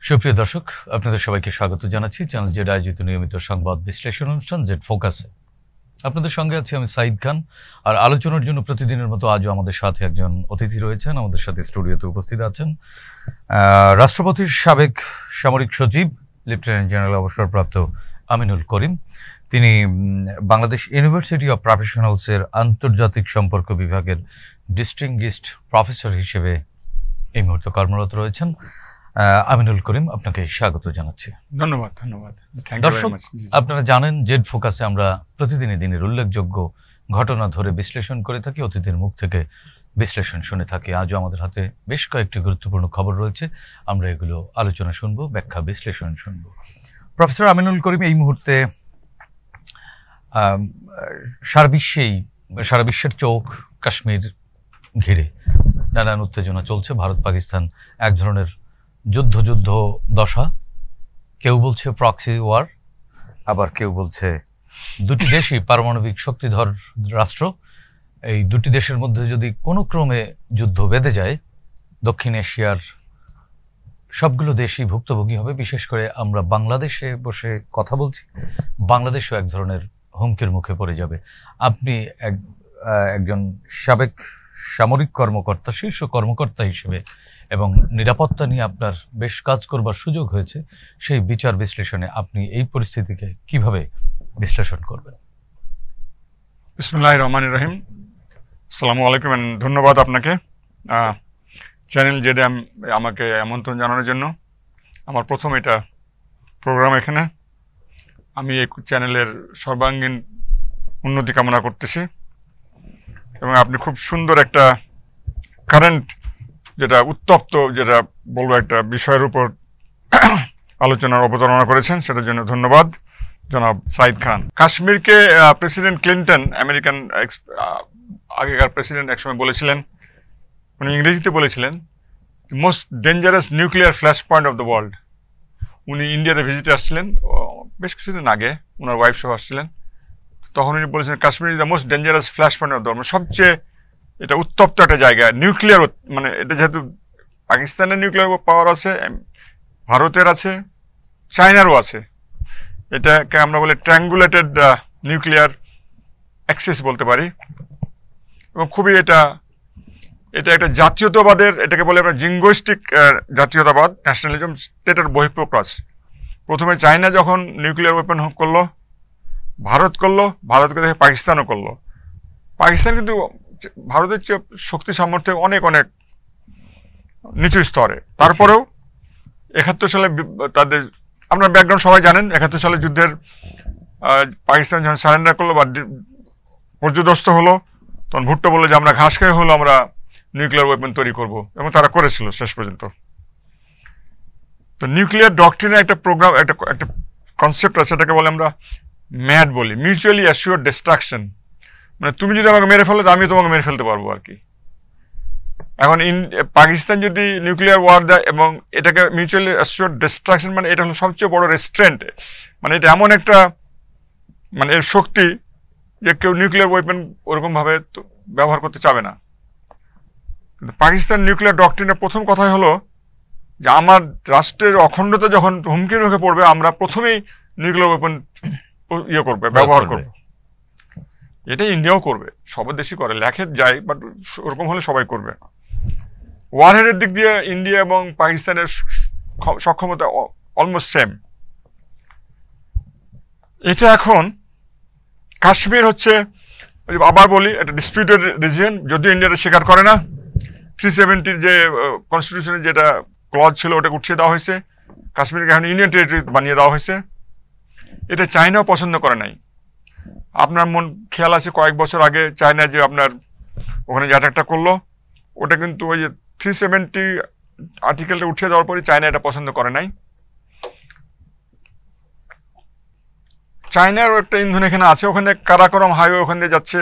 সুপ্রিয় দর্শক, আপনাদের সবাইকে স্বাগত জানাচ্ছি চ্যানেল জেড আয়োজিত নিয়মিত সংবাদ বিশ্লেষণ অনুষ্ঠান জেড ফোকাসে। আপনাদের সঙ্গে আছি আমি সাইদ খান। আর আলোচনার জন্য প্রতিদিনের মতো আজও আমাদের সাথে একজন অতিথি রয়েছেন। আমাদের সাথে স্টুডিওতে উপস্থিত আছেন রাষ্ট্রপতির সাবেক সামরিক সচিব লেফটেন্যান্ট জেনারেল অবসরপ্রাপ্ত আমিনুল করিম। তিনি বাংলাদেশ ইউনিভার্সিটি অব প্রফেশনালসের আন্তর্জাতিক সম্পর্ক বিভাগের ডিস্টিংগুইশড প্রফেসর হিসেবে এই মুহূর্তে কর্মরত রয়েছেন। আমিনুল করিম, আপনাকে স্বাগত জানাচ্ছি। ধন্যবাদ। দর্শক, আপনারা জানেন জেড ফোকাসে আমরা প্রতিদিনই দিনের উল্লেখযোগ্য ঘটনা ধরে বিশ্লেষণ করে থাকি, অতিথির মুখ থেকে বিশ্লেষণ শুনে থাকি। আজও আমাদের হাতে বেশ কয়েকটি গুরুত্বপূর্ণ খবর রয়েছে, আমরা এগুলো আলোচনা শুনবো, ব্যাখ্যা বিশ্লেষণ শুনবো। প্রফেসর আমিনুল করিম, এই মুহূর্তে সারা বিশ্বের চোখ কাশ্মীর ঘিরে নানান উত্তেজনা চলছে। ভারত পাকিস্তান এক ধরনের যুদ্ধ দশা, কেউ বলছে প্রক্সি ওয়ার, আবার কেউ বলছে দুটি দেশই পারমাণবিক শক্তিধর রাষ্ট্র। এই দুটি দেশের মধ্যে যদি কোনো ক্রমে যুদ্ধ বেঁধে যায়, দক্ষিণ এশিয়ার সবগুলো দেশই ভুক্তভোগী হবে। বিশেষ করে আমরা বাংলাদেশে বসে কথা বলছি, বাংলাদেশও এক ধরনের হুমকির মুখে পড়ে যাবে। আপনি একজন সাবেক সামরিক কর্মকর্তা, শীর্ষ কর্মকর্তা হিসেবে এবং নিরাপত্তা নিয়ে আপনার বেশ কাজ করবার সুযোগ হয়েছে, সেই বিচার বিশ্লেষণে আপনি এই পরিস্থিতিকে কিভাবে বিশ্লেষণ করবেন? বিসমিল্লাহির রহমানির রহিম। আসসালামু আলাইকুম। ধন্যবাদ আপনাকে চ্যানেল জেডে আমাকে আমন্ত্রণ জানানোর জন্য। আমার প্রথম এটা প্রোগ্রাম এখানে। আমি এই চ্যানেলের সর্বাঙ্গীন উন্নতি কামনা করতেছি এবং আপনি খুব সুন্দর একটা কারেন্ট, যেটা উত্তপ্ত, যেটা বলবো একটা বিষয়ের উপর আলোচনার অবতারণা করেছেন, সেটার জন্য ধন্যবাদ জনাব সাইদ খান। কাশ্মীরকে প্রেসিডেন্ট ক্লিন্টন, আমেরিকান আগেকার প্রেসিডেন্ট, একসময় বলেছিলেন, উনি ইংরেজিতে বলেছিলেন, most dangerous nuclear flash point of the world. উনি ইন্ডিয়াতে ভিজিটে আসছিলেন বেশ কিছুদিন আগে, ওনার ওয়াইফ সহ আসছিলেন। তখন উনি বলেছিলেন Kashmir is the most dangerous flash point of the world, সবচেয়ে এটা উত্তপ্ত একটা জায়গা। নিউক্লিয়ার, মানে এটা যেহেতু পাকিস্তানের নিউক্লিয়ার পাওয়ার আছে, ভারতের আছে, চায়নারও আছে, এটাকে আমরা বলি ট্রায়াঙ্গুলেটেড নিউক্লিয়ার অ্যাক্সেস বলতে পারি। এবং খুবই এটা একটা জাতীয়তাবাদের, এটাকে বলে আমরা জিঙ্গোইস্টিক জাতীয়তাবাদ, ন্যাশনালিজম, স্টেটের বহিঃপ্রকাশ। প্রথমে চায়না যখন নিউক্লিয়ার ওয়েপন করলো, ভারত করলো, ভারতকে দেখে পাকিস্তানও করলো। পাকিস্তান কিন্তু ভারতের চেয়ে শক্তি সামর্থ্যে অনেক নিচু স্তরে। তারপরেও 71 সালে তাদের, আপনার ব্যাকগ্রাউন্ড সবাই জানেন, 71 সালে যুদ্ধের পাকিস্তান যখন সারেন্ডার করলো বা পর্যদস্ত হলো, তখন ভুট্টো বললো যে আমরা ঘাস খেয়ে হলো আমরা নিউক্লিয়ার ওয়েপন তৈরি করব, এবং তারা করেছিল শেষ পর্যন্ত। তো নিউক্লিয়ার ডক্ট্রিনের একটা প্রোগ্রাম, একটা কনসেপ্ট আছে, সেটাকে বলে আমরা ম্যাড বলি, মিউচুয়ালি অ্যাসিওর্ড ডিস্ট্রাকশন। মানে তুমি যদি আমাকে মেরে ফেলো, আমি তোমাকে মেরে ফেলতে পারবো আর কি। এখন পাকিস্তান যদি নিউক্লিয়ার ওয়ার দেয় এবং এটাকে মিউচুয়ালি অ্যাসিওর্ড ডিস্ট্রাকশন, মানে এটা হলো সবচেয়ে বড় রেস্ট্রেন্ট। মানে এটা এমন একটা, মানে এর শক্তি যে কেউ নিউক্লিয়ার ওয়েপন ওরকমভাবে ব্যবহার করতে চাবে না। কিন্তু পাকিস্তান নিউক্লিয়ার ডক্ট্রিনের প্রথম কথাই হলো যে আমার রাষ্ট্রের অখণ্ডতা যখন হুমকির মুখে পড়বে, আমরা প্রথমেই নিউক্লিয়ার ওয়েপন ব্যবহার করবো। এটা ইন্ডিয়াও করবে, সব দেশই করে, লেখে যায়, বাট ওরকম হলে সবাই করবে। ওয়ারহেডের দিক দিয়ে ইন্ডিয়া এবং পাকিস্তানের সক্ষমতা অলমোস্ট সেম। এটা এখন কাশ্মীর হচ্ছে, আবার বলি, একটা ডিসপিউটেড রিজিয়ন, যদিও ইন্ডিয়াটা স্বীকার করে না। 370 যে কনস্টিটিউশনের যেটা ক্লজ ছিল, ওটাকে উঠিয়ে দেওয়া হয়েছে, কাশ্মীরকে এখন ইউনিয়ন টেরিটরি বানিয়ে দেওয়া হয়েছে। এটা চায়নাও পছন্দ করে নাই। আপনার খেয়াল আছে কয়েক বছর আগে চায়না যে আপনার ওখানে যে অ্যাটাকটা করলো, ওটা কিন্তু ওই যে 370 আর্টিকেলটা উঠিয়ে দেওয়ার পরে চায়না এটা পছন্দ করে নাই। চায়নারও একটা ইন্ধন এখানে আছে, ওখানে কারাকোরাম হাইওয়ে ওখান দিয়ে যাচ্ছে,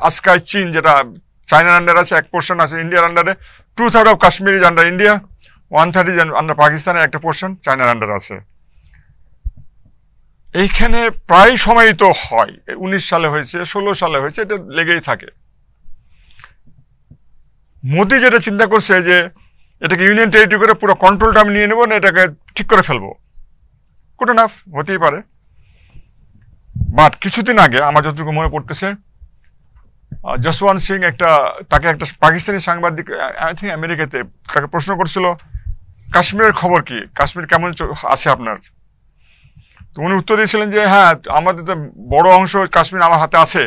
আসকাই চীন, যেটা চায়নার আন্ডারে আছে, এক পোর্শন আছে ইন্ডিয়ার আন্ডারে। 2/3 of Kashmir is under India, 1/3 is under পাকিস্তানের একটা পোর্শন চায়নার আন্ডারে আছে। এইখানে প্রায় সময়ই তো হয়, 19 সালে হয়েছে, 16 সালে হয়েছে, এটা লেগেই থাকে। মোদি যেটা চিন্তা করছে যে এটাকে ইউনিয়ন টেরিটরি করে পুরো কন্ট্রোলটা আমি নিয়ে নেবো না, এটাকে ঠিক করে ফেলবো, গুড এনাফ, হতেই পারে। বাট কিছুদিন আগে আমার যতটুকু মনে পড়তেছে, জসওয়ান্ত সিং তাকে একটা পাকিস্তানি সাংবাদিক, আই থিঙ্ক আমেরিকাতে, তাকে প্রশ্ন করছিল কাশ্মীরের খবর কি, কাশ্মীর কেমন আছে আপনার। তো উনি উত্তর দিয়েছিলেন যে হ্যাঁ, আমাদের তো বড় অংশ কাশ্মীর আমার হাতে আছে,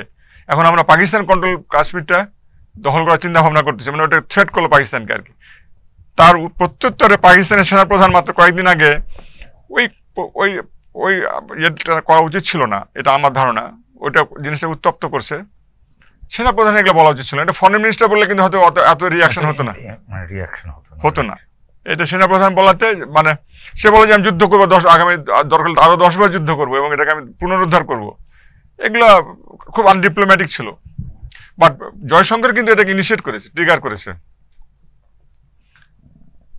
এখন আমরা পাকিস্তান কন্ট্রোল কাশ্মীরটা দখল করার চিন্তা ভাবনা করতেছি, মানে ওটা থ্রেট করলো পাকিস্তানকে আর কি। তার প্রত্যুত্তরে পাকিস্তানের সেনাপ্রধান মাত্র কয়েকদিন আগে ওই ওই ওই ইয়েটা করা উচিত ছিল না, এটা আমার ধারণা, ওইটা জিনিসটা উত্তপ্ত করছে। সেনাপ্রধান এগুলো বলা উচিত ছিল, এটা ফরেন মিনিস্টার বললে কিন্তু হয়তো এত রিয়াকশন হতো না, এটা সেনাপ্রধান বলাতে, মানে সে বলে যে আমি যুদ্ধ করবো, আগামী দরকার আরো 10 বার যুদ্ধ করবো এবং এটাকে আমি পুনরুদ্ধার করবো, এগুলা খুব আনডিপ্লোম্যাটিক ছিল। বাট জয়শঙ্কর কিন্তু এটাকে ইনিশিয়েট করেছে, ট্রিগার করেছে।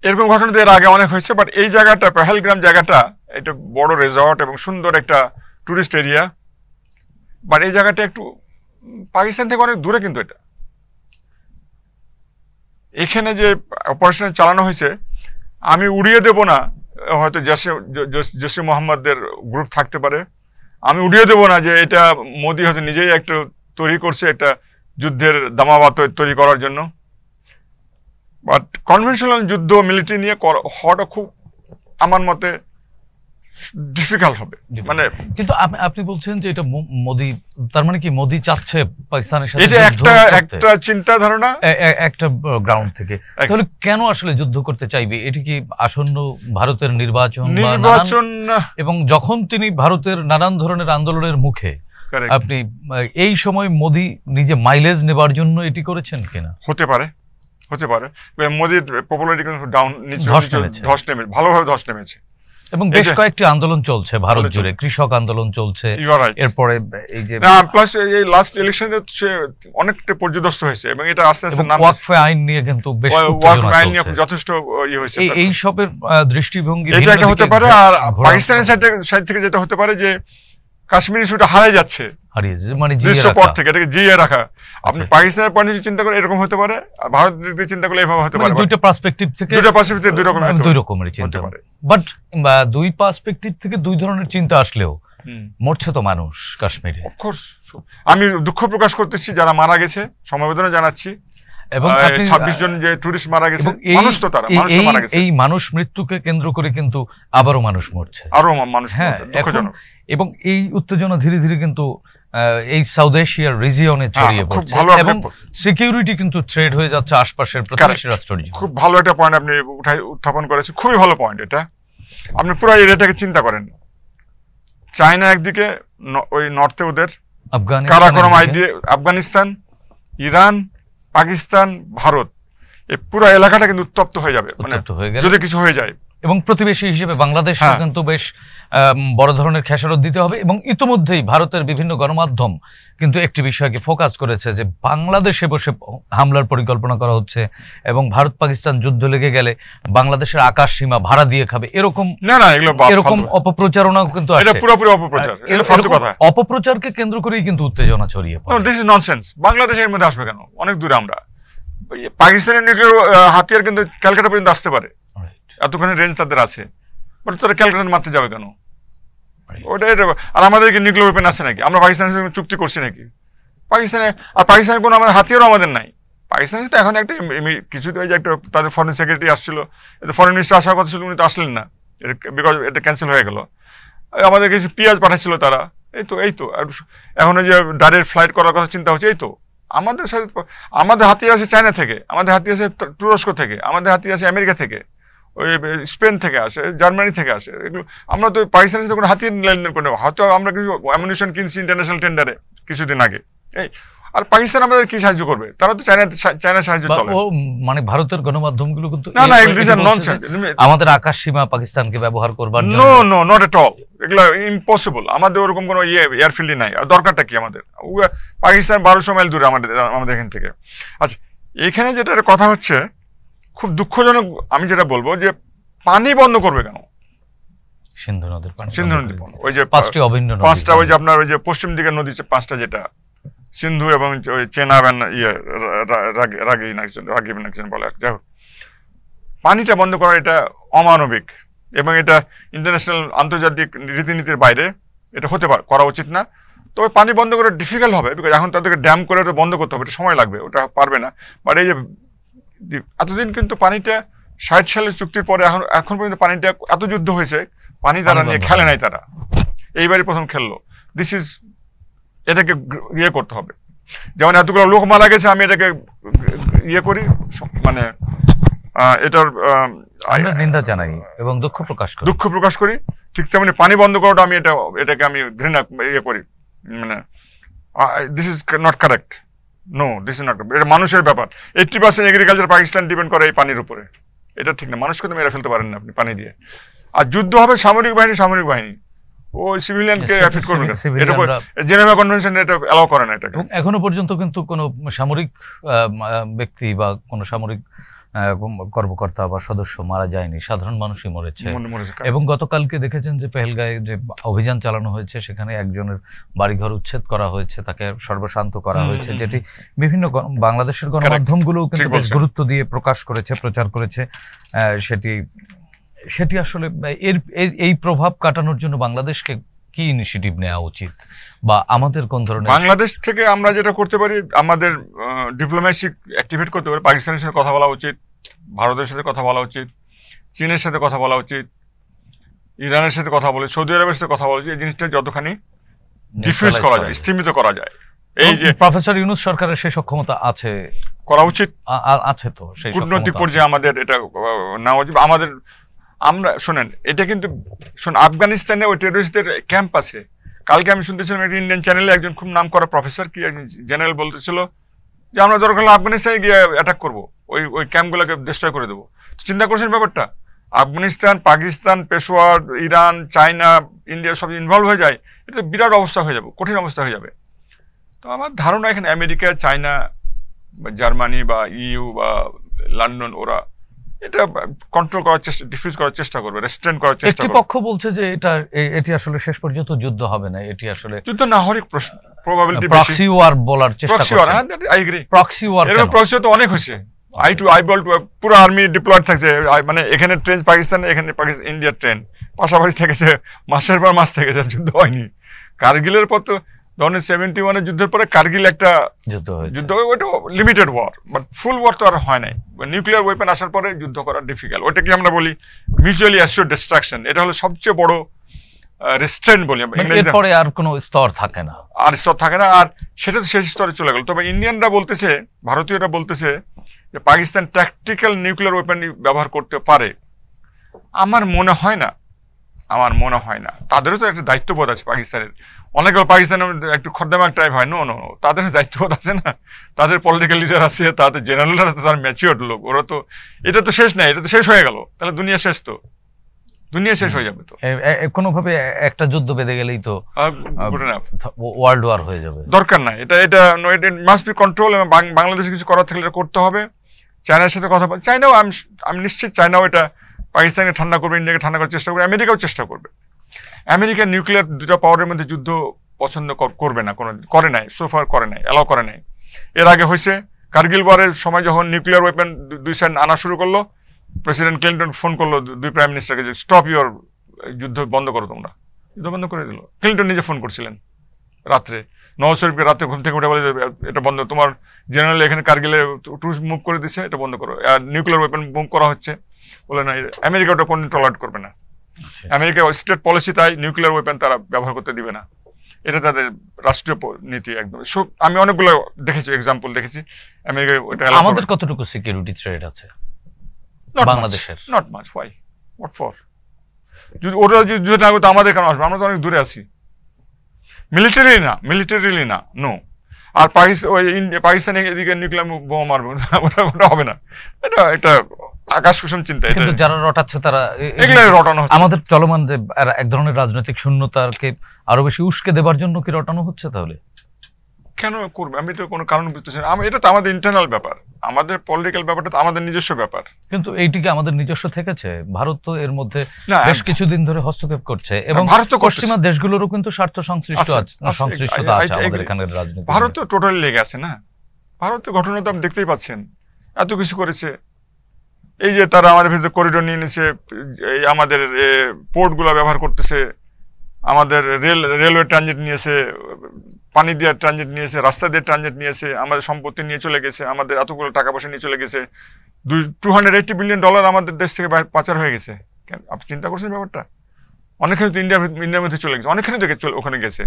এরকম ঘটনা এর আগে অনেক হয়েছে, বাট এই জায়গাটা, পেহেলগ্রাম জায়গাটা, এটা বড় রিসর্ট এবং সুন্দর একটা টুরিস্ট এরিয়া, বাট এই জায়গাটা একটু পাকিস্তান থেকে অনেক দূরে। কিন্তু এটা এখানে যে অপারেশন চালানো হয়েছে, আমি উড়িয়ে দেব না, হয়তো জৈশ মোহাম্মদের গ্রুপ থাকতে পারে, আমি উড়িয়ে দেব না যে এটা মোদি হয়তো নিজেই একটা তৈরি করছে, একটা যুদ্ধের দামাবাদ তৈরি করার জন্য। বাট কনভেনশনাল যুদ্ধ মিলিটারি নিয়ে হওয়াটা খুব আমার মতে ডিফিকাল্ট হবে। মানে কিন্তু আপনি বলছেন যে এটা মোদি, তার মানে কি মোদি চাচ্ছে পাকিস্তানের সাথে, এটা একটা চিন্তা ধারণা একটা গ্রাউন্ড থেকে। তাহলে কেন আসলে যুদ্ধ করতে চাইবে? এটি কি আসন্ন ভারতের নির্বাচন, এবং যখন তিনি ভারতের নানান ধরনের আন্দোলনের মুখে, আপনি এই সময় মোদি নিজে মাইলেজ নেবার জন্য এটি করেছেন কিনা? হতে পারে, মোদির পপুলারিটি কিন্তু ডাউন, ধস নেমেছে, ভালোভাবে ধস নেমেছে, এবং বেশ কয়েকটি আন্দোলন চলছে ভারত জুড়ে, কৃষক আন্দোলন চলছে, এরপরে এই যে প্লাস এই লাস্ট ইলেকশনে সে অনেকটা পর্যদস্ত হয়েছে, এবং এটা আস্তে আস্তে ওয়াকফ আইন নিয়ে কিন্তু বেশ যথেষ্ট ইয়ে হয়েছে। এই সবের দৃষ্টিভঙ্গি এটা একটা হতে পারে। আর পাকিস্তানের সাইড থেকে যেটা হতে পারে যে কাশ্মীর ইস্যুটা হারিয়ে যাচ্ছে, মানে পর থেকে এটাকে জিয়ে রাখা। আপনি পাকিস্তানের পয়েন্ট থেকে চিন্তা করে এরকম হতে পারে, আর ভারতের দিক থেকে চিন্তা করলে এভাবে হতে পারে। দুইটা পার্সপেক্টিভ থেকে দুই রকমের চিন্তা, বাট দুই পার্সপেক্টিভ থেকে দুই ধরনের চিন্তা আসলেও মরছে তো মানুষ কাশ্মীরে। অফকোর্স আমি দুঃখ প্রকাশ করতেছি যারা মারা গেছে, সমবেদনা জানাচ্ছি, এবং 26 জন যে টুরিস্ট মারা গেছে, মানুষ তো তারা মানুষ মারা গেছে। এই মানুষ মৃত্যুকে কেন্দ্র করে কিন্তু আবারও মানুষ মরছে, আরো মানুষ, হ্যাঁ, দুঃখজনক। এবং এই উত্তেজনা ধীরে ধীরে কিন্তু এই সাউথ এশিয়ার রিজিয়নে ছড়িয়ে পড়ছে, এবং সিকিউরিটি কিন্তু থ্রেট হয়ে যাচ্ছে আশপাশের প্রতিবেশী রাষ্ট্রের জন্য। খুব ভালো একটা পয়েন্ট আপনি উত্থাপন করেছেন, খুবই ভালো পয়েন্ট এটা। আপনি পুরো এরিয়াটাকে চিন্তা করেন, চায়না একদিকে, ওই নর্থে ওদের কারাকরম দিয়ে আফগানিস্তান, ইরান, পাকিস্তান, ভারত, এই পুরো এলাকাটা কিন্তু উত্তপ্ত হয়ে যাবে, মানে যদি কিছু হয়ে যায়। এবং প্রতিবেশী হিসেবে বাংলাদেশ কিন্তু বেশ বড় ধরনের খেসারত দিতে হবে। এবং ইতিমধ্যেই ভারতের বিভিন্ন গণমাধ্যম কিন্তু একটি বিষয়কে ফোকাস করেছে যে বাংলাদেশে বসে হামলার পরিকল্পনা করা হচ্ছে, এবং ভারত পাকিস্তান যুদ্ধ লেগে গেলে বাংলাদেশের আকাশ সীমা ভাড়া দিয়ে খাবে, এরকম অপপ্রচারণাও কিন্তু অপপ্রচারকে কেন্দ্র করেই কিন্তু উত্তেজনা ছড়িয়ে পড়ে। This is nonsense. বাংলাদেশের মধ্যে আসবে কেন? অনেক দূরে আমরা, পাকিস্তানের নিউক্লিয়ার হাতিয়ার কিন্তু ক্যালকাটা পর্যন্ত আসতে পারে, এতখানি রেঞ্জ তাদের আছে, বাট তারা ক্যালকাটা মারতে যাবে কেন? ওটা। আর আমাদেরকে নিউক্লিয়ার ওয়েপেন আছে নাকি? আমরা পাকিস্তানের সাথে চুক্তি করছি নাকি? পাকিস্তানের কোনো আমাদের হাতিয়ারও আমাদের নাই। পাকিস্তানের সাথে এখন একটা কিছু যে একটা তাদের ফরেন সেক্রেটারি আসছিল, ফরেন মিনিস্টার আসার কথা ছিল, উনি তো আসলেন না, বিকজ এটা ক্যান্সেল হয়ে গেল। আমাদের কিছু পেঁয়াজ পাঠাচ্ছিল তারা, এই তো এখন ওই যে ডাইরেক্ট ফ্লাইট করার কথা চিন্তা হচ্ছে। এই তো আমাদের সাথে, আমাদের হাতিয়ার আসে চায়না থেকে, আমাদের হাতিয়ার আসে তুরস্ক থেকে, আমাদের হাতিয়ার আসে আমেরিকা থেকে, ওই স্পেন থেকে আসে, জার্মানি থেকে আসে। এগুলো আমরা তো পাকিস্তানের সাথে কোনো হাতিয়ার লেনদেন করে নেবো, হয়তো আমরা কিছু অ্যামুনিশন কিনছি ইন্টারন্যাশনাল টেন্ডারে কিছুদিন আগে। আর পাকিস্তান আমাদের কি সাহায্য করবে? তারা তো চায়নার সাহায্য চলে। মানে ভারতের গণমাধ্যমগুলো কিন্তু আমাদের আকাশ সীমা পাকিস্তানকে ব্যবহার করবার জন্য, নো নট এট অল, এগুলো ইম্পসিবল। আমাদের ওরকম কোনো এয়ারফিল্ডই নাই, আর দরকারটা কি আমাদের? পাকিস্তান 1200 মাইল দূরে আমাদের এখান থেকে। আচ্ছা, এখানে যেটা কথা হচ্ছে খুব দুঃখজনক, আমি যেটা বলবো যে পানি বন্ধ করবে কেন? সিন্ধু নদীর পানি, ওই যে 5টা, ওই যে আপনার ওই যে পশ্চিম দিকের নদী 5টা, যেটা সিন্ধু এবং ওই চেনাব, রাগিব বলে, যাই হোক, পানিটা বন্ধ করা এটা অমানবিক এবং এটা ইন্টারন্যাশনাল আন্তর্জাতিক রীতিনীতির বাইরে, এটা হতে করা উচিত না। তবে পানি বন্ধ করা ডিফিকাল্ট হবে, বিকজ এখন তাদেরকে ড্যাম করে ওটা বন্ধ করতে হবে, এটা সময় লাগবে, ওটা পারবে না। বাট এই যে এতদিন কিন্তু পানিটা 60 সালের চুক্তির পরে এখন পর্যন্ত পানিটা এত যুদ্ধ হয়েছে, পানি তারা নিয়ে খেলে নাই, তারা এইবারই প্রথম খেললো। এটাকে ইয়ে করতে হবে। যেমন এতগুলো লোক মারা গেছে, আমি এটাকে ইয়ে করি, মানে এটার নিন্দা জানাই এবং দুঃখ প্রকাশ করি। ঠিক তেমনি পানি বন্ধ করাটা আমি এটাকে আমি ঘৃণা ইয়ে করি, মানে this is not correct, no this is not, এটা মানুষের ব্যাপার। 80% এগ্রিকালচার পাকিস্তান ডিপেন্ড করে এই পানির উপরে, এটা ঠিক না। মানুষকে তো মেরে ফেলতে পারেন না আপনি পানি দিয়ে। আর যুদ্ধ হবে সামরিক বাহিনী, ওই সিভিলিয়ানকে এফেক্ট করবে না, এটা জেনেভা কনভেনশন এটা অ্যালাউ করে না। এটা এখনো পর্যন্ত কিন্তু কোনো সামরিক ব্যক্তি বা কোনো সামরিক কর্মকর্তা বা সদস্য মারা যায়নি, সাধারণ মানুষই মরেছে। এবং গতকালকে দেখেছেন যে পেহেলগাঁয়ে যে অভিযান চালানো হয়েছে, সেখানে একজনের বাড়িঘর উচ্ছেদ করা হয়েছে, তাকে সর্বশান্ত করা হয়েছে, যেটি বিভিন্ন বাংলাদেশের গণমাধ্যমগুলোও কিন্তু বেশ গুরুত্ব দিয়ে প্রচার করেছে। সেটি আসলে এই প্রভাব কাটানোর জন্য বাংলাদেশকে কি ইনিশিয়েটিভ নেওয়া উচিত, বা আমাদের কোন ধরনের? বাংলাদেশ থেকে আমরা যেটা করতে পারি, আমাদের ডিপ্লোম্যাসি অ্যাক্টিভেট করতে পারি। পাকিস্তানের সাথে কথা বলা উচিত, ভারতের সাথে কথা বলা উচিত, চীনের সাথে কথা বলা উচিত, ইরানের সাথে কথা বলে, সৌদি আরবের সাথে কথা বলা উচিত। এই জিনিসটা যতখানি ডিফিউজ করা যায়, স্তীমিত করা যায়। এই যে প্রফেসর ইউনূস সরকারের সেই সক্ষমতা আছে, করা উচিত আছে, তো সেই কূটনৈতিক পর্যায়ে আমাদের এটা নেওয়া উচিত। আমরা শোনেন, এটা কিন্তু আফগানিস্তানে ওই টেররিস্টদের ক্যাম্প আছে। কালকে আমি শুনতেছিলাম একটা ইন্ডিয়ান চ্যানেলে একজন খুব নাম করা প্রফেসর কি জেনারেল বলতেছিল যে আমরা দরকার হলে আফগানিস্তানে গিয়ে অ্যাটাক করবো, ওই ক্যাম্পগুলোকে ডিস্ট্রয় করে দেবো। চিন্তা করছেন ব্যাপারটা? Afghanistan, Pakistan, Peshawar, Iran, China, India সব ইনভলভ হয়ে যায়, এটা বিরাট অবস্থা হয়ে যাবে, কঠিন অবস্থা হয়ে যাবে। তো আমার ধারণা এখানে আমেরিকা, চায়না, জার্মানি বা ইউ বা লন্ডন, ওরা এটা কন্ট্রোল করার চেষ্টা, ডিফিউজ করার চেষ্টা করবে, রেস্ট্রেন করার চেষ্টা করবে। একটি পক্ষ বলছে যে এটি আসলে শেষ পর্যন্ত যুদ্ধ হবে না, এটি আসলে যুদ্ধ না হওয়ার প্রশ্ন, প্রবাবিলিটি বেশি। প্রক্সি ওয়ার বলার চেষ্টা করছে। আই এগ্রি, প্রক্সি ওয়ার, এর প্রক্সি তো অনেক হয়েছে। পুরো আর্মি ডিপ্লয়েড থাকছে, মানে এখানে ট্রেন পাকিস্তানে, এখানে ইন্ডিয়ার ট্রেন পাশাপাশি থেকেছে, মাসের পর মাস থেকেছে, যুদ্ধ হয়নি। কার্গিলের পর তো ধরেন 71 যুদ্ধের পরে কার্গিল একটা যুদ্ধ, ওইটা limited war, but full war তো আর হয় নাই। নিউক্লিয়ার ওয়েপন আসার পরে যুদ্ধ করা ডিফিকাল্ট, ওইটা কি আমরা বলি মিউচুয়ালি অ্যাসিওর্ড ডিস্ট্রাকশন। এটা হলো সবচেয়ে বড় রেস্ট্রেন্ট বলি আমরা। এরপরে আর কোনো স্তর থাকে না, আর সেটা তো শেষ স্তরে চলে গেল। তবে ইন্ডিয়ানরা বলতেছে, ভারতীয়রা বলতেছে যে পাকিস্তান ট্যাকটিক্যাল নিউক্লিয়ার ওয়েপন ব্যবহার করতে পারে। আমার মনে হয় না, তাদেরও তো একটা দায়িত্ববোধ আছে পাকিস্তানের। অনেকগুলো পাকিস্তানের একটু খদ্দামাক টাইপ হয়, নো, তাদের দায়িত্ববোধ আছে না, তাদের পলিটিক্যাল লিডার আছে, তাদের জেনারেলরা আছে, তার ম্যাচিওর লোক। ওরা তো এটা তো শেষ নাই, এটা তো শেষ হয়ে গেল, তাহলে দুনিয়া শেষ, তো দুনিয়া শেষ হয়ে যাবে। তো কোনোভাবে একটা যুদ্ধ বেঁধে গেলেই তো ওয়ার্ল্ড ওয়ার হয়ে যাবে, দরকার নাই। এটা মাস্ট বি কন্ট্রোল। এবং বাংলাদেশে কিছু করার থাকলে এটা করতে হবে। চায়নার সাথে কথা বল, চায়নাও আমি নিশ্চিত চায়নাও এটা পাকিস্তানকে ঠান্ডা করবে, ইন্ডিয়াকে ঠান্ডা করার চেষ্টা করবে, আমেরিকাও চেষ্টা করবে। আমেরিকা নিউক্লিয়ার দুটো পাওয়ারের মধ্যে যুদ্ধ পছন্দ করবে না, করে নাই, সোফার করে নাই, অ্যালাউ করে নাই। এর আগে হয়েছে কার্গিল ওয়ারের সময় যখন নিউক্লিয়ার ওয়েপন দুই সাইড আনা শুরু করলো, প্রেসিডেন্ট ক্লিন্টন ফোন করলো দুই প্রাইম মিনিস্টারকে যে স্টপ ইউর, যুদ্ধ বন্ধ করো, তোমরা যুদ্ধ বন্ধ করে দিল। ক্লিন্টন নিজে ফোন করছিলেন রাত্রে, নওয়াজ শরীফকে রাত্রে ঘুম থেকে উঠে বলে এটা বন্ধ, তোমার জেনারেল এখানে কার্গিলে ট্রুপস মুভ করে দিচ্ছে, এটা বন্ধ করো। আর নিউক্লিয়ার ওয়েপন মুভ করা হচ্ছে, বলে না, আমেরিকা ওটা কোনো টলারেট করবে না। আমেরিকা স্টেট পলিসি, তাই নিউক্লিয়ার ওয়েপন তারা ব্যবহার করতে দিবে না, এটা তাদের রাষ্ট্রীয় নীতি একদম। আমি অনেকগুলো দেখেছি, এক্সাম্পল দেখেছি আমেরিকা। আমাদের কতটুকু সিকিউরিটি থ্রেট আছে বাংলাদেশের? Not much. Why, what for? ওরা যুদ্ধ না করতে আমাদের কেন আসবে? আমরা তো অনেক দূরে আছি। মিলিটারিলি না, নো। আর পাকিস্তান এদিকে নিউক্লিয়ার বোমা মারবে, ওটা হবে না। এটা আকাশ কুসুম চিন্তা। কিন্তু যারা রটাচ্ছে তারা রটানো হচ্ছে। আমাদের চলমান যে এক ধরনের রাজনৈতিক শূন্যতাকে আরো বেশি উস্কে দেবার জন্য কি রটানো হচ্ছে? তাহলে কেন করবে? আমি তো কোনো কারণ বুঝতেছি না। এটা তো আমাদের ইন্টারনাল ব্যাপার, আমাদের পলিটিক্যাল ব্যাপারটা তো আমাদের নিজস্ব ব্যাপার। কিন্তু এইটিকে আমাদের নিজস্ব থেকেছে। ভারত তো এর মধ্যে বেশ কিছুদিন ধরে হস্তক্ষেপ করছে, এবং পশ্চিমা দেশগুলোরও কিন্তু স্বার্থ সংশ্লিষ্টতা আছে আমাদের এখানের রাজনীতি। ভারত তো টোটালি লেগে আছে না। ভারতের ঘটনা তো আপনি দেখতেই পাচ্ছেন, এত কিছু করেছে। এই যে তারা আমাদের ভিতরে করিডোর নিয়ে নিছে, এই আমাদের পোর্টগুলো ব্যবহার করতেছে, আমাদের রেলওয়ে ট্রানজিট নিয়েছে, পানি দিয়ে ট্রানজিট নিয়েছে, রাস্তা দিয়ে ট্রানজিট নিয়েছে, আমাদের সম্পত্তি নিয়ে চলে গেছে, আমাদের এতগুলো টাকা পয়সা নিয়ে চলে গেছে, $280 বিলিয়ন আমাদের দেশ থেকে পাচার হয়ে গেছে। আপনি চিন্তা করছেন ব্যাপারটা? অনেকখানে তো ইন্ডিয়ার মধ্যে চলে গেছে, অনেকখানে থেকে ওখানে গেছে।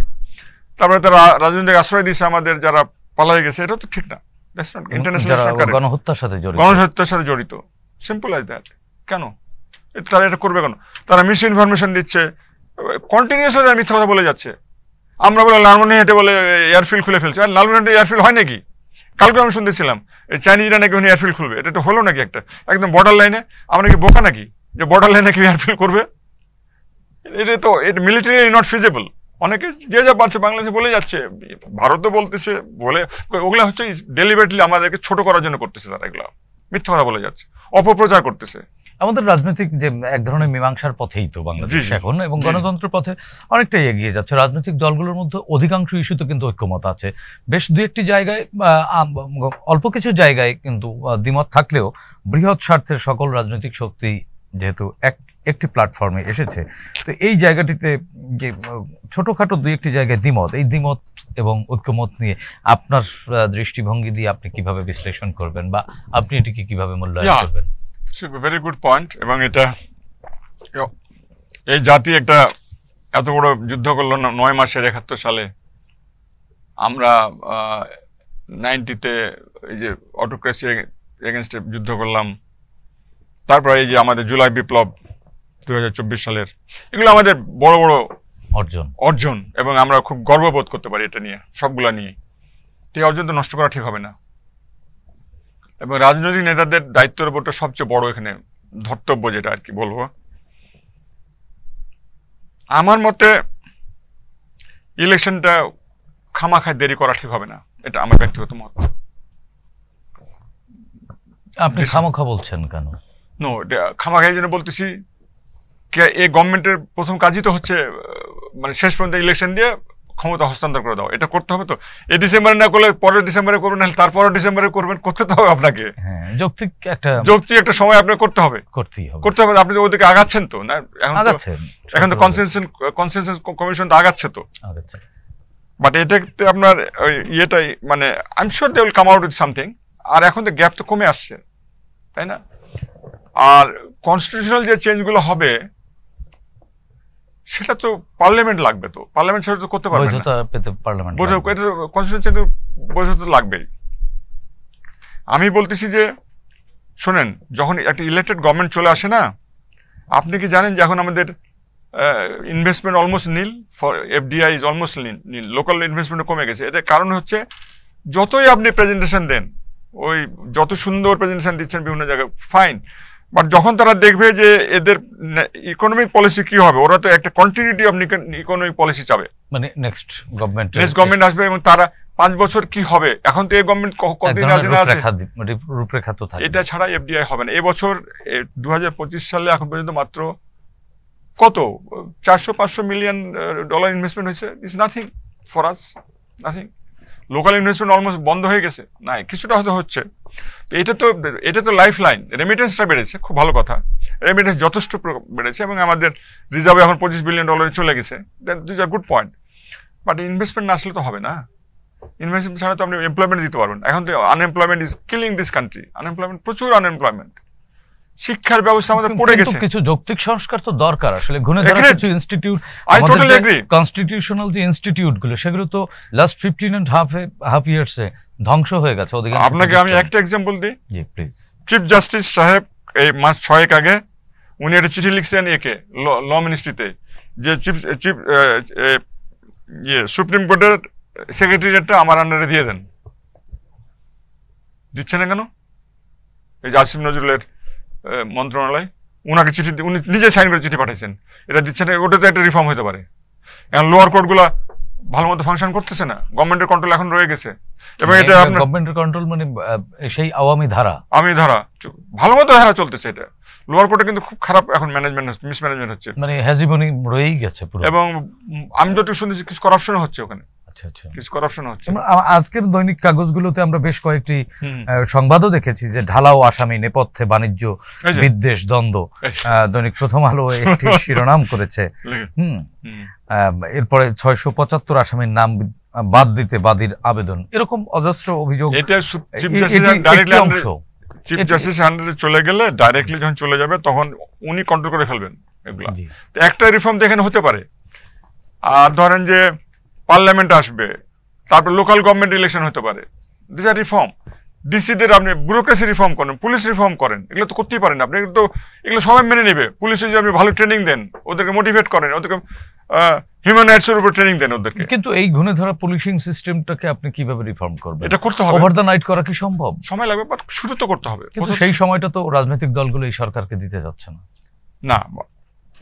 তারপরে তারা রাজনৈতিক আশ্রয় দিয়েছে আমাদের যারা পালাই গেছে, এটা তো ঠিক না। গণহত্যার সাথে জড়িত, সিম্পল অ্যাজ দ্যাট। কেন তারা এটা করবে? কেন তারা মিস ইনফরমেশন দিচ্ছে, কন্টিনিউসলি তারা মিথ্যা কথা বলে যাচ্ছে। আমরা বলে লালমনিরহাটে বলে এয়ারফিল্ড খুলে ফেলছে, আর লালমনিরহাটে এয়ারফিল্ড হয় নাকি? কালকে আমি শুনতেছিলাম এই চাইনিজরা নাকি ওখানে এয়ারফিল্ড খুলবে। এটা হলো নাকি? একটা একদম বর্ডার লাইনে। আমরা কি বোকা নাকি যে বর্ডার লাইনে কি এয়ারফিল্ড করবে? এটা তো এটা মিলিটারি নট ফিজিবল। অনেকে যে যা পারছে বাংলাদেশে বলে যাচ্ছে, ভারতও বলতেছে, বলে ওগুলা হচ্ছে ডেলিভারেটলি আমাদেরকে ছোট করার জন্য করতেছে। তারা এগুলো মিথ্যা কথা বলে যাচ্ছে, অপপ্রচার করতেছে। আমাদের রাজনৈতিক যে এক ধরনের মীমাংসার পথেই তো বাংলাদেশ এখন, এবং গণতন্ত্র পথে অনেকটাই এগিয়ে যাচ্ছে। রাজনৈতিক দলগুলোর মধ্যে অধিকাংশ ইস্যুতে কিন্তু ঐক্যমত আছে। বেশ দু একটি জায়গায়, অল্প কিছু জায়গায় কিন্তু দ্বিমত থাকলেও বৃহৎ স্বার্থের সকল রাজনৈতিক শক্তি যেহেতু একটি প্ল্যাটফর্মে এসেছে, তো এই জায়গাটিতে যে ছোটখাটো দুই একটি জায়গায় দ্বিমত, এই দ্বিমত এবং ঐক্যমত নিয়ে আপনার দৃষ্টিভঙ্গি দিয়ে আপনি কিভাবে বিশ্লেষণ করবেন, বা আপনি এটিকে কিভাবে মূল্যায়ন করবেন? Very good point. এবং এটা এই জাতি একটা এত বড় যুদ্ধ করলো 9 মাসের 71 সালে। আমরা 90-তে এই যে অটোক্রেসি এগেনস্টে যুদ্ধ করলাম। তারপরে এই যে আমাদের জুলাই বিপ্লব 2024 সালের, এগুলো আমাদের বড় বড় অর্জন, এবং আমরা খুব গর্ববোধ করতে পারি এটা নিয়ে, সবগুলা নিয়ে। এই অর্জন তো নষ্ট করা ঠিক হবে না। এবং রাজনৈতিক নেতাদের দায়িত্বের উপরটা সবচেয়ে বড় এখানে ধর্তব্য, যেটা আর কি বলবো, আমার মতে ইলেকশনটা খামাখায় দেরি করা ঠিক হবে না। এটা আমার ব্যক্তিগত মত। আপনি খামাখা বলছেন কেন? নো, খামাখাই জন্য বলতেছি, এই গভর্নমেন্টের প্রথম কাজই তো হচ্ছে মানে শেষ পর্যন্ত ইলেকশন দিয়ে ক্ষমতা হস্তান্তর করে দাও। এটা করতে হবে তো। এই ডিসেম্বরে না করলে পরের ডিসেম্বরে করবেন, না তারপরের ডিসেম্বরে করবেন, করতে তো হবে আপনাকে। যৌক্তিক একটা সময় আপনাকে করতে হবে। আপনি তো ওদিকে আগাচ্ছেন তো না? এখন তো কনসেনসাস কমিশন তো আগাচ্ছে তো। বাট এটাতে আপনার ইয়েটাই মানে I am sure they will come out with something. আর এখন তো গ্যাপ তো কমে আসছে, তাই না? আর কনস্টিটিউশনাল যে চেঞ্জগুলো হবে সেটা তো পার্লামেন্ট লাগবে, তো পার্লামেন্ট সেটা তো করতে পারবে না। কনস্টিটিউশন চেঞ্জ বৈধতা তো লাগবেই। আমি বলতেছি যে শোনেন, যখন একটা ইলেক্টেড গভর্নমেন্ট চলে আসে না, আপনি কি জানেন যে এখন আমাদের investment almost nil, for FDI is almost nil, local investment কমে গেছে। এটার কারণ হচ্ছে যতই আপনি প্রেজেন্টেশন দেন, ওই যত সুন্দর প্রেজেন্টেশন দিচ্ছেন বিভিন্ন জায়গায়, ফাইন, বাট যখন তারা দেখবে যে এদের ইকোনমিক পলিসি কি হবে, ওরা তো একটা কন্টিনিউটি অফ ইকোনমিক পলিসি চাবে। মানে নেক্সট গভর্নমেন্ট আসবে এবং তারা 5 বছর কি হবে, এখন তো এই গভর্নমেন্ট কতদিন আছে না আছে, রূপরেখা তো থাকে। এটা ছাড়া এফডিআই হবে না। এবছর 2025 সালে এখন পর্যন্ত মাত্র কত $400-500 মিলিয়ন ইনভেস্টমেন্ট হয়েছে। It's nothing for us, nothing. Local investment almost বন্ধ হয়ে গেছে, না কিছুটা হয়তো হচ্ছে। তো এটা তো লাইফ লাইন। রেমিটেন্সটা বেড়েছে, খুব ভালো কথা, রেমিটেন্স যথেষ্ট বেড়েছে, এবং আমাদের রিজার্ভে এখন $25 বিলিয়ন চলে গেছে। This are good point. But investment না আসলে তো হবে না। ইনভেস্টমেন্ট ছাড়া তো আপনি এমপ্লয়মেন্ট দিতে পারবেন। এখন তো unemployment is killing this country. Unemployment, প্রচুর আনএমপ্লয়মেন্ট। শিক্ষার ব্যবস্থা আমাদের পড়ে গেছে। কিছু যৌক্তিক সংস্কার তো দরকার আসলে। ঘুরে ধরা কিছু ইনস্টিটিউট, কনস্টিটিউশনাল যে ইনস্টিটিউট গুলো, সেগুলো তো লাস্ট 15.5 ইয়ার্সে ধ্বংস হয়ে গেছে। আপনাকে আমি একটা এক্সাম্পল দিই। জি প্লিজ। চিফ জাস্টিস সাহেব এই মাস 6 আগে উনি একটা চিঠি লিখছেন ল মিনিস্ট্রিতে, যে সুপ্রিম কোর্টের সেক্রেটারিয়েটটা আমার আন্ডারে দিয়ে দেন। দিচ্ছে না কেন? এই যে আসিফ নজরুলের মন্ত্রণালয়, উনাকে চিঠি, উনি নিজে সাইন করে চিঠি পাঠাইছেন, এটা দিচ্ছে না। ওটা তো একটা রিফর্ম হতে পারে। এখন লোয়ার কোর্টগুলো ভালো মতো ফাংশন করতেছে না, গভর্নমেন্টের কন্ট্রোল এখন রয়ে গেছে। এবং এটা গভর্নমেন্টের কন্ট্রোল মানে সেই আওয়ামী ধারা ভালো মতো ধারা চলতেছে। এটা লোয়ার কোর্টে কিন্তু খুব খারাপ এখন ম্যানেজমেন্ট হচ্ছে, মিসম্যানেজমেন্ট হচ্ছে, মানে হ্যাজিমনি রয়েই গেছে পুরো। এবং আমি তো শুনেছি কিছু করাপশন হচ্ছে ওখানে। আচ্ছা আচ্ছা। কিছু করাপশন হচ্ছে। আজকের দৈনিক কাগজগুলোতে আমরা বেশ কয়েকটি সংবাদও দেখেছি যে ঢালাও আসামি নেপথ্যে বাণিজ্য বিদ্বেষ দ্বন্দ্ব। দৈনিক প্রথম আলো একটি শিরোনাম করেছে। এরপরে 675 আসামির নাম বাদ দিতে বাদীর আবেদন, এরকম অজস্র অভিযোগ। চিফ জাস্টিস আন্ডারে চলে গেলে ডাইরেক্টলি যখন চলে যাবে তখন উনি কন্ট্রোল করে ফেলবেন এগুলো। একটা রিফর্ম যেখানে হতে পারে, আর ধরেন যে পার্লামেন্ট আসবে, তারপর লোকাল গভর্নমেন্ট ইলেকশন হতে পারে, দিস আর রিফর্ম। ডিসিদের আপনি ব্যুরোক্রেসি রিফর্ম করেন, পুলিশ রিফর্ম করেন, এগুলো তো করতেই পারেন আপনি। তো এগুলো সবাই মেনে নেবে। পুলিশে যদি আপনি ভালো ট্রেনিং দেন, ওদেরকে মোটিভেট করেন, ওদেরকে হিউম্যান রাইটস এর উপর ট্রেনিং দেন ওদেরকে। কিন্তু এই ঘুণে ধরা পুলিশিং সিস্টেমটাকে আপনি কিভাবে রিফর্ম করবেন? এটা করতে হবে। ওভার দ্য নাইট করা কি সম্ভব? সময় লাগবে, বাট শুরু তো করতে হবে। কিন্তু সেই সময়টা তো রাজনৈতিক দলগুলো এই সরকারকে দিতে যাচ্ছে না। না,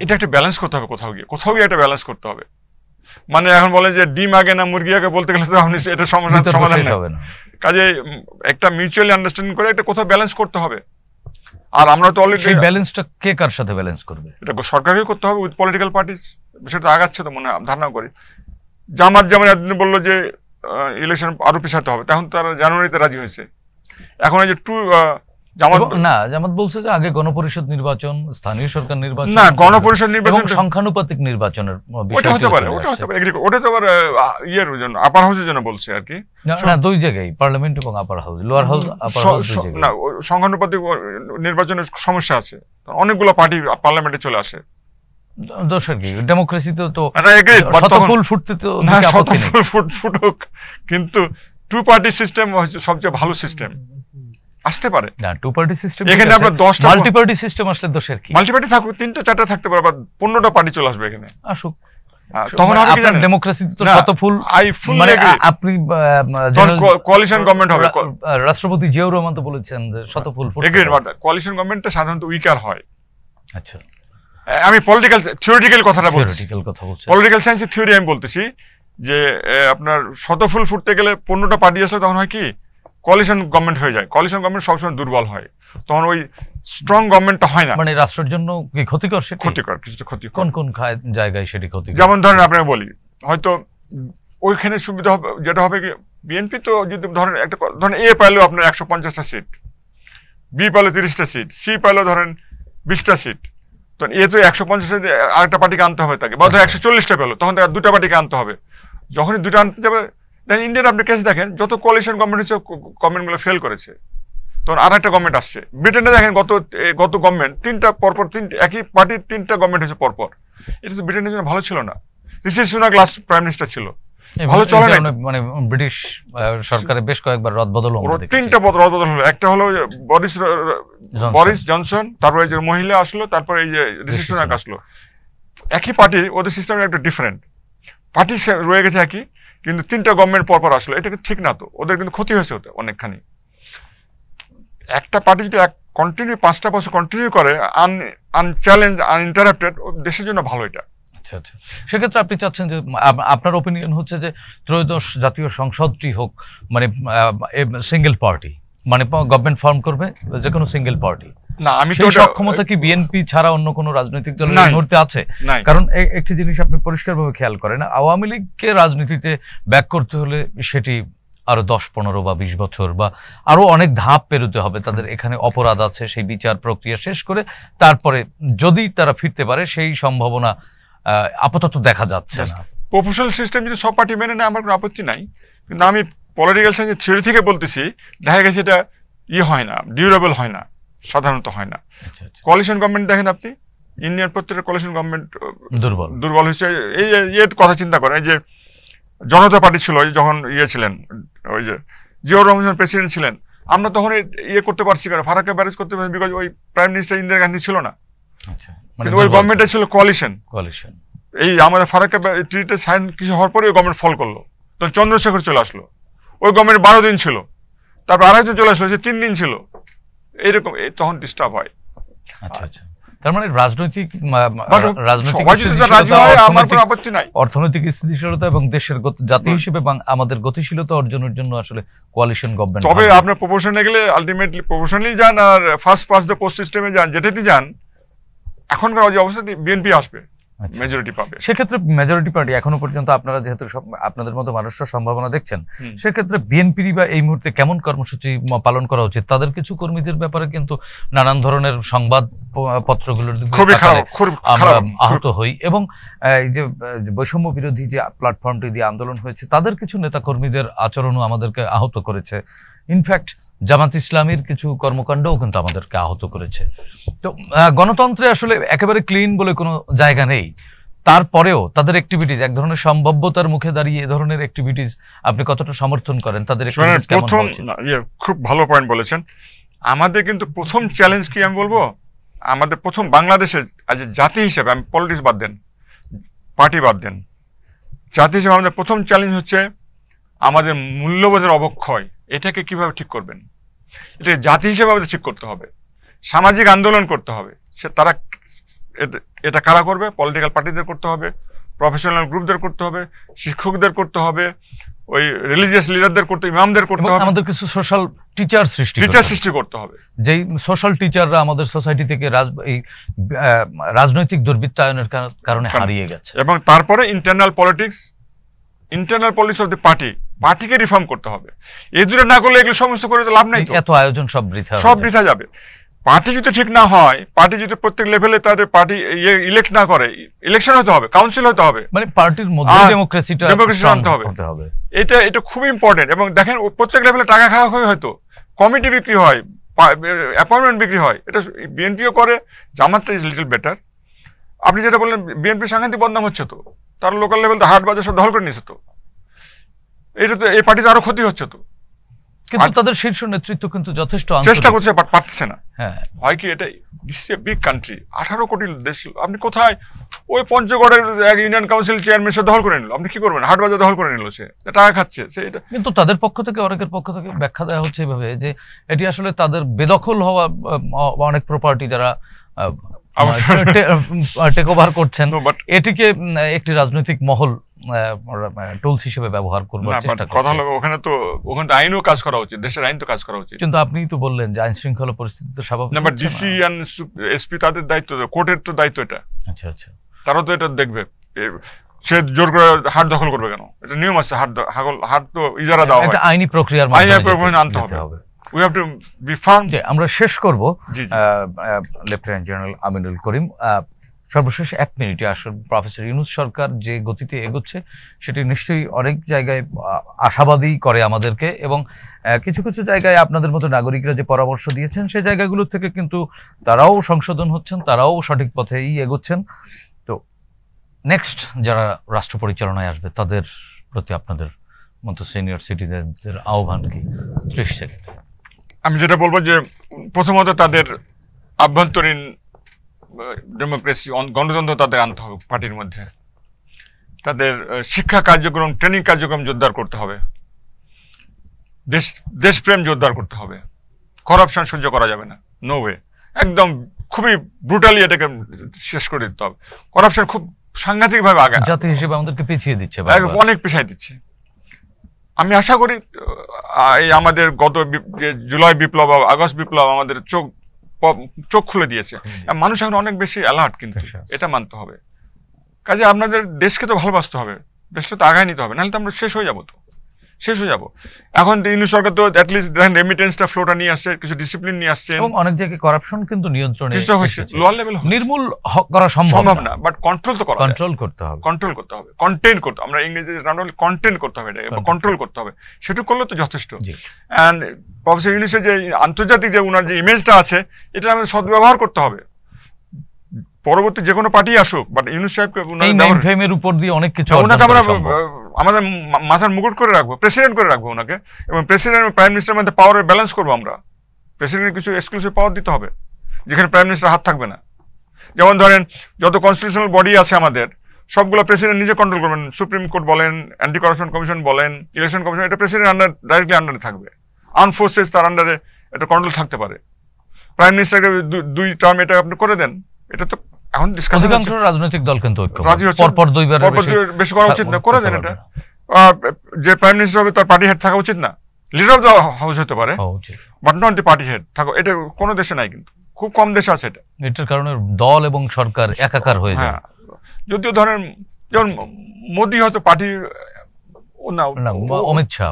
এটা একটা ব্যালেন্স করতে হবে। কোথাও গিয়ে একটা ব্যালেন্স করতে হবে। মানে এখন বলে যে ডিম আগে না মুরগি আগে, বলতে গেলে তো আপনি এটা সমাধান হবে না। কাজে একটা মিউচুয়ালি আন্ডারস্ট্যান্ডিং করে একটা কোথাও ব্যালেন্স করতে হবে। আর আমরা তো অলরেডি সেই ব্যালেন্সটা কে কার সাথে ব্যালেন্স করবে? এটা সরকারকেই করতে হবে উইথ পলিটিক্যাল পার্টিস। বিষয়টা আগাচ্ছে তো মনে হয়, ধারণা করি। জামাত যেমন একদিন বললো যে ইলেকশন আরো পিছাতে হবে, তখন তারা জানুয়ারিতে রাজি হয়েছে। এখন এই যে জামাত বলছে যে আগে গণপরিষদ নির্বাচন, স্থানীয় সরকার নির্বাচন, না গণপরিষদ নির্বাচন সংখ্যানুপাতিক নির্বাচনের ওটা হতে পারে। ওটা তো আবার ইয়ের জন্য, আপার হাউসের জন্য বলছে আর কি। না, দুই জায়গায়, পার্লামেন্ট এবং আপার হাউস, লোয়ার হাউস, আপার হাউস। না, সংখ্যানুপাতিক নির্বাচনের সমস্যা আছে, অনেকগুলো পার্টি পার্লামেন্টে চলে আসে। দোষের কি? ডেমোক্রেসিতে তো ফুল ফুটতে তো ফুটুক, কিন্তু টু পার্টি সিস্টেম হচ্ছে সবচেয়ে ভালো সিস্টেম। আসতে পারে না টু পার্টি সিস্টেম, এখানে আমরা 10টা মাল্টি পার্টি সিস্টেম আসলে দোষের কি? মাল্টি পার্টি থাকুক, 3টা 4টা থাকতে পারে, বা 15টা পার্টি চলে আসবে এখানে, আসুক। তখন হবে কি জানেন, ডেমোক্রেসিতে তো শতফুল, মানে আপনি কোয়ালিশন গভর্নমেন্ট হবে। রাষ্ট্রপতি জিয়াউর রহমান তো বলেছেন যে শতফুল কোয়ালিশন গভর্নমেন্টটা সাধারণত উইকার হয়। আচ্ছা, আমি পলিটিক্যাল থিওরিটিক্যাল কথাটা বলছি, পলিটিক্যাল সায়েন্সের থিওরি আমি বলতেছি যে আপনার শতফুল ফুটতে গেলে 15টা পার্টি আসলে তখন হয় কি, কোয়ালিশন গভর্নমেন্ট হয়ে যায়। কোয়ালিশন গভর্নমেন্ট সবসময় দুর্বল হয়, তখন ওই স্ট্রং গভর্নমেন্টটা হয় না। মানে রাষ্ট্রের জন্য কি ক্ষতিকর? ক্ষতিকর, কিছুটা ক্ষতিকর। কোন জায়গায় সেটি ক্ষতিকর? যেমন ধরেন আপনাকে বলি, হয়তো ওইখানে সুবিধা হবে, যেটা হবে কি, বিএনপি তো যদি ধরেন একটা ধরেন এ পাইলেও আপনার 150টা সিট, বি পাইলো 30টা সিট, সি পাইলো ধরেন 20টা সিট, তখন এ তো 150টা আরেকটা পার্টিকে আনতে হবে তাকে, বা ধর 140টা পেলো, তখন তাকে 2টা পার্টিকে আনতে হবে। যখনই 2টা আনতে যাবে, ইন্ডিয়ার আপনি কেস দেখেন, যত কোয়ালিশন গভর্নমেন্ট হচ্ছে, গভর্নমেন্টগুলো ফেল করেছে, তখন আর একটা গভর্নমেন্ট আসছে। ব্রিটেনে দেখেন গত গভর্নমেন্ট 3টা পরপর, একই পার্টির 3টা গভর্নমেন্ট হয়েছে পরপর। এটা তো ব্রিটেনের জন্য ভালো ছিল না। ঋষি সুনাক লাস্ট প্রাইম মিনিস্টার ছিল, ভালো চলে না। মানে ব্রিটিশ সরকারের বেশ কয়েকবার রদবদল হলো, 3টা রদবদল হলো। একটা হলো বরিস জনসন, তারপরে এই যে মহিলা আসলো, তারপরে এই যে ঋষি সুনাক আসলো। একই পার্টি, ওদের সিস্টেম একটা ডিফারেন্ট, পার্টি রয়ে গেছে একই, কিন্তু 3টা গভর্নমেন্ট পরপর আসলো। এটা কিন্তু ঠিক না, তো ওদের কিন্তু ক্ষতি হয়েছে ওতে অনেকখানি। একটা পার্টি যদি কন্টিনিউ 5টা বছর কন্টিনিউ করে আনচ্যালেঞ্জ, আনইন্টারাপ্টেড, দেশের জন্য ভালো এটা। আচ্ছা আচ্ছা, সেক্ষেত্রে আপনি চাচ্ছেন যে, আপনার ওপিনিয়ন হচ্ছে যে ত্রয়োদশ জাতীয় সংসদটি হোক মানে সিঙ্গেল পার্টি, মানে গভর্নমেন্ট ফর্ম করবে যে কোনো সিঙ্গেল পার্টি। না, আমি তো সক্ষমতা কি বিএনপি ছাড়া অন্য কোনো রাজনৈতিক দলের এই মুহূর্তে আছে? কারণ একটি জিনিস আপনি পরিষ্কারভাবে খেয়াল করেন, আওয়ামী লীগকে রাজনীতিতে ব্যাক করতে হলে সেটি আরো 10-15 বা 20 বছর বা আরো অনেক ধাপ পেরোতে হবে। তাদের এখানে অপরাধ আছে, সেই বিচার প্রক্রিয়া শেষ করে তারপরে যদি তারা ফিরতে পারে, সেই সম্ভাবনা আপাতত দেখা যাচ্ছে না। প্রপোর্শনাল সিস্টেম যদি সব পার্টি মেনে নেয়, আমার কোনো আপত্তি নাই, কিন্তু আমি পলিটিক্যাল সায়েন্সের থিওরি থেকে বলতেছি, দেখা গেছে এটা হয় না, ডিউরেবল হয় না, সাধারণত হয় না। কোয়ালিশন গভর্নমেন্ট দেখেন আপনি, ইন্ডিয়ান প্রত্যেকটা কোয়ালিশন গভর্নমেন্ট দুর্বল হয়েছে। এই কথা চিন্তা করেন, এই যে জনতা পার্টি ছিল যখন ছিলেন, ওই যে জিয়াউর রহমান প্রেসিডেন্ট ছিলেন, আমরা তখন করতে পারছি কেন, ফারাক্কা ব্যারেজ করতে পারছি, বিকজ ওই প্রাইম মিনিস্টার ইন্দিরা গান্ধী ছিল না, কিন্তু ওই গভর্নমেন্টটা ছিল কোয়ালিশন। এই আমাদের ফারাক্কা ট্রিটে সাইন কিছু হওয়ার পরে ওই গভর্নমেন্ট ফল করলো, তখন চন্দ্রশেখর চলে আসলো, ওই গভর্নমেন্ট 12 দিন ছিল, তারপর আরেকজন চলে আসলো, 3 দিন ছিল, এইরকম তখন ডিস্টার্ব হয়। আচ্ছা আচ্ছা, তার মানে রাজনৈতিক অর্থনৈতিক স্থিতিশীলতা এবং দেশের জাতি হিসেবে আমাদের গতিশীলতা অর্জনের জন্য আসলে কোয়ালিশন গভর্নমেন্ট। তবে আপনার প্রপোর্শনে গেলে আলটিমেটলি প্রপোর্শনালি যান আর ফার্স্ট পাস দ্য পোস্ট সিস্টেমে যান, যেটাতে যান, এখনকার যে অবস্থা বিএনপি আসবে, মেজরিটি পাবে। সেক্ষেত্রে মেজরিটি পার্টি এখনো পর্যন্ত আপনারা যেহেতু আপনাদের মতো মানুষরা সম্ভাবনা দেখছেন, সেক্ষেত্রে বিএনপির বা এই মুহূর্তে কেমন কর্মসূচি পালন করা উচিত? তাদের কিছু কর্মীদের ব্যাপারে কিন্তু নানান ধরনের সংবাদ পত্রগুলোর আমরা আহত হই, এবং এই যে বৈষম্য বিরোধী যে প্ল্যাটফর্মটি দিয়ে আন্দোলন হয়েছে তাদের কিছু নেতা কর্মীদের আচরণও আমাদেরকে আহত করেছে। ইনফ্যাক্ট জামাত ইসলামীর কিছু কর্মকাণ্ডও কিন্তু আমাদেরকে আহত করেছে। তো গণতন্ত্রে আসলে একেবারে ক্লিন বলে কোনো জায়গা নেই, তারপরেও তাদের অ্যাক্টিভিটিজ এক ধরনের সম্ভাব্যতার মুখে দাঁড়িয়ে এ ধরনের অ্যাক্টিভিটিজ আপনি কতটা সমর্থন করেন? তাদের প্রথম খুব ভালো পয়েন্ট বলেছেন। আমাদের কিন্তু প্রথম চ্যালেঞ্জ কি আমি বলবো, আমাদের প্রথম বাংলাদেশের আজ জাতি হিসেবে, আমি পলিটিক্স বাদ দেন, পার্টি বাদ দেন, জাতি হিসেবে আমাদের প্রথম চ্যালেঞ্জ হচ্ছে আমাদের মূল্যবোধের অবক্ষয়। এটাকে কিভাবে ঠিক করবেন? এটাকে জাতি হিসেবে আমাদের ঠিক করতে হবে, সামাজিক আন্দোলন করতে হবে। সে তারা এটা কারা করবে? পলিটিক্যাল পার্টিদের করতে হবে, প্রফেশনাল গ্রুপদের করতে হবে, শিক্ষকদের করতে হবে, ওই রিলিজিয়াস লিডারদের করতে, ইমামদের করতে হবে। আমাদের কিছু সোশ্যাল টিচার সৃষ্টি করতে হবে। যেই সোশ্যাল টিচাররা আমাদের সোসাইটি থেকে রাজনৈতিক দুর্বৃত্তায়নের কারণে হারিয়ে গেছে। এবং তারপরে ইন্টারনাল পলিটিক্স অফ দি পার্টিকে রিফর্ম করতে হবে। এই দুটো না করলে এগুলো সমস্ত করে তো লাভ নাই। এত আয়োজন সব বৃথা যাবে। পার্টি যদি ঠিক না হয়, পার্টি যদি প্রত্যেক লেভেলে তাদের পার্টি ইলেক্ট না করে, ইলেকশন হতে হবে, কাউন্সিল হতে হবে, মানে পার্টির মধ্যে ডেমোক্রেসি আনতে হবে। এটা খুব ইম্পর্টেন্ট। এবং দেখেন প্রত্যেক লেভেলে টাকা খাওয়া হয়, হয়তো কমিটি বিক্রি হয়, অ্যাপয়েন্টমেন্ট বিক্রি হয়। এটা বিএনপিও করে, জামাতটা ইজ লিটল বেটার। আপনি যেটা বললেন, বিএনপি সাংঘাতিক বদনাম হচ্ছে, তো তার লোকাল লেভেল হাট বাজার সব দখল করে নিয়েছে, তো এটা তো এই পার্টিতে আরো ক্ষতি হচ্ছে। তো কিন্তু তাদের শীর্ষ নেতৃত্ব কিন্তু যথেষ্ট চেষ্টা করছে, পারছে না। হয় কি, এটা this is a big country, 18 কোটি দেশ। আপনি কোথায় ওই পঞ্চগড়ের এক ইউনিয়ন কাউন্সিল চেয়ারম্যান সে দখল করে নিল, আপনি কি করবেন? হাট বাজার দখল করে নিল, সে টাকা খাচ্ছে। কিন্তু তাদের পক্ষ থেকে, অনেকের পক্ষ থেকে ব্যাখ্যা দেওয়া হচ্ছে এভাবে যে এটি আসলে তাদের বেদখল হওয়া অনেক প্রপার্টি যারা টেক ওভার করছেন, এটিকে একটি রাজনৈতিক মহল টুলস হিসেবে ব্যবহার করবার চেষ্টা করছে। কথা হলো ওখানে আইনও কাজ করা উচিত, দেশের আইন তো কাজ করা উচিত। কিন্তু আপনি তো বললেন যে আইন শৃঙ্খলা পরিস্থিতি তো স্বাভাবিক না, বাট ডিসি এন্ড এসপি তাদের দায়িত্ব, কোর্টের তো দায়িত্ব এটা। আচ্ছা আচ্ছা, তারা তো এটা দেখবে। সে জোর করে হাট দখল করবে কেন? এটা নিয়ম আছে, হাট তো ইজারা দেওয়া হয়, আইনি প্রক্রিয়ার মাধ্যমে আনতে হবে। We have to be firm. আমরা শেষ করব লেফটেন্যান্ট জেনারেল আমিনুল করিম। সর্বশেষ 1 মিনিটে আসলে প্রফেসর ইউনূস সরকার যে গতিতে এগোচ্ছে সেটি নিশ্চয়ই অনেক জায়গায় আশাবাদী করে আমাদেরকে, এবং কিছু কিছু জায়গায় আপনাদের মতো নাগরিকরা যে পরামর্শ দিয়েছেন সেই জায়গাগুলো থেকে কিন্তু তারাও সংশোধন হচ্ছেন, তারাও সঠিক পথেই এগোচ্ছেন। তো নেক্সট যারা রাষ্ট্র পরিচালনায় আসবে তাদের প্রতি আপনাদের মতো সিনিয়র সিটিজেনদের আহ্বান কি? 30 সেকেন্ড। আমি যেটা বলবো যে প্রথমত তাদের আভ্যন্তরীণ ডেমোক্রেসি, গণতন্ত্র তাদের আনতে হবে পার্টির মধ্যে। তাদের শিক্ষা কার্যক্রম, ট্রেনিং কার্যক্রম জোরদার করতে হবে, দেশপ্রেম জোরদার করতে হবে। করাপশন সহ্য করা যাবে না, নো ওয়ে। একদম খুবই ব্রুটালি এটাকে শেষ করে দিতে হবে। করাপশন খুব সাংঘাতিকভাবে আগে জাতি হিসেবে আমাদেরকে পিছিয়ে দিচ্ছে, অনেক পিছিয়ে দিচ্ছে। আমি আশা করি এই আমাদের গত যে জুলাই বিপ্লব, আগস্ট বিপ্লব আমাদের চোখ খুলে দিয়েছে। মানুষ এখন অনেক বেশি অ্যালার্ট, কিন্তু এটা মানতে হবে। কাজে আপনাদের দেশকে তো ভালোবাসতে হবে, দেশটা তো আগায় নিতে হবে, নাহলে তো আমরা শেষ হয়ে যাবো। এখন ইউনূস সরকার তো অ্যাটলিস্ট দেখেন রেমিটেন্সটা ফ্লোটা নিয়ে আসছে, কিছু ডিসিপ্লিন নিয়ে আসছে, এবং অনেক জায়গায় করাপশন কিন্তু নিয়ন্ত্রণে হয়েছে। লোয়ার লেভেল নির্মূল করা সম্ভব না, বাট কন্ট্রোল তো কন্ট্রোল করতে হবে, কন্টেইন করতে। আমরা ইংরেজি কন্টেইন করতে হবে, এটা কন্ট্রোল করতে হবে। সেটা করলে তো যথেষ্ট। এন্ড প্রফেসর ইউনূসের যে আন্তর্জাতিক যে উনার যে ইমেজটা আছে, এটা আমাদের সদ্ব্যবহার করতে হবে। পরবর্তী যে কোনো পার্টি আসুক, বাট ইউনূস সাহেবকে উপর দিয়ে অনেক কিছু ওনাকে আমরা আমাদের মাথার মুকুট করে রাখবো, প্রেসিডেন্ট করে রাখবো ওনাকে, এবং প্রেসিডেন্ট এবং প্রাইম মিনিস্টারের মধ্যে পাওয়ারের ব্যালেন্স করবো আমরা। প্রেসিডেন্টের কিছু এক্সক্লুসিভ পাওয়ার দিতে হবে, যেখানে প্রাইম মিনিস্টার হাত থাকবে না। যেমন ধরেন যত কনস্টিটিউশনাল বডি আছে আমাদের, সবগুলো প্রেসিডেন্ট নিজে কন্ট্রোল করবেন। সুপ্রিম কোর্ট বলেন, অ্যান্টি করাপশন কমিশন বলেন, ইলেকশন কমিশন, এটা প্রেসিডেন্ট ডাইরেক্টলি আন্ডারে থাকবে। আর্ম ফোর্সেস তার আন্ডারে এটা কন্ট্রোল থাকতে পারে। প্রাইম মিনিস্টারকে 2 টার্ম এটা আপনি করে দেন। এটা তো এখন অধিকাংশ রাজনৈতিক দল কিন্তু পরপর 2 বার বেশি করা উচিত না, করে দেন এটা। যে প্রাইম মিনিস্টার হবে তার পার্টি হেড থাকা উচিত না, লিডার অফ দ্য হাউস হতে পারে, but not the party head থাকা। এটা কোনো দেশে নাই, কিন্তু খুব কম দেশে আছে এটা। এটার কারণে দল এবং সরকার একাকার হয়ে যায়। যদিও ধরেন যেমন মোদি হয়তো পার্টির না, অমিত শাহ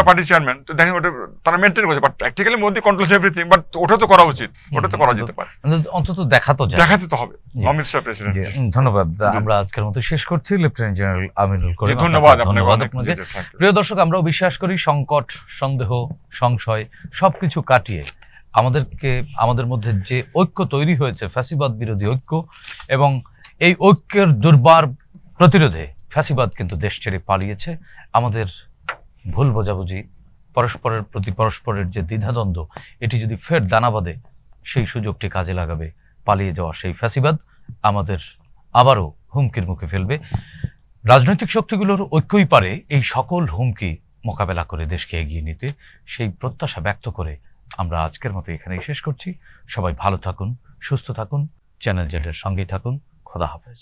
পার্টির চেয়ারম্যান, তো দেখেন ওটা তারা মেনটেন করছে, but practically Modi controls everything, but ওটা তো করা উচিত, ওটা তো করা যেতে পারে, অন্তত দেখাতে তো হবে অমিত শাহ প্রেসিডেন্ট। ধন্যবাদ। আমরা আজকের মতো শেষ করছি। লেফটেন্যান্ট জেনারেল আমিনুল করিম, ধন্যবাদ আপনাকে। প্রিয় দর্শক, আমরাও বিশ্বাস করি সংকট, সন্দেহ, সংশয় সবকিছু কাটিয়ে আমাদের মধ্যে যে ঐক্য তৈরি হয়েছে, ফ্যাসিবাদ বিরোধী ঐক্য, এবং এই ঐক্যের দুর্বার প্রতিরোধে ফ্যাসিবাদ কিন্তু দেশ ছেড়ে পালিয়েছে। আমাদের ভুল বোঝাবুঝি, পরস্পরের প্রতি পরস্পরের যে দ্বিধাদ্বন্দ্ব, এটি যদি ফের দানা বাঁধে, সেই সুযোগটি কাজে লাগাবে পালিয়ে যাওয়া সেই ফ্যাসিবাদ আমাদের আবারও হুমকির মুখে ফেলবে। রাজনৈতিক শক্তিগুলোর ঐক্যই পারে এই সকল হুমকি মোকাবেলা করে দেশকে এগিয়ে নিতে। সেই প্রত্যাশা ব্যক্ত করে আমরা আজকের মতো এখানেই শেষ করছি। সবাই ভালো থাকুন, সুস্থ থাকুন, চ্যানেল জেডের সঙ্গেই থাকুন। খোদা হাফেজ।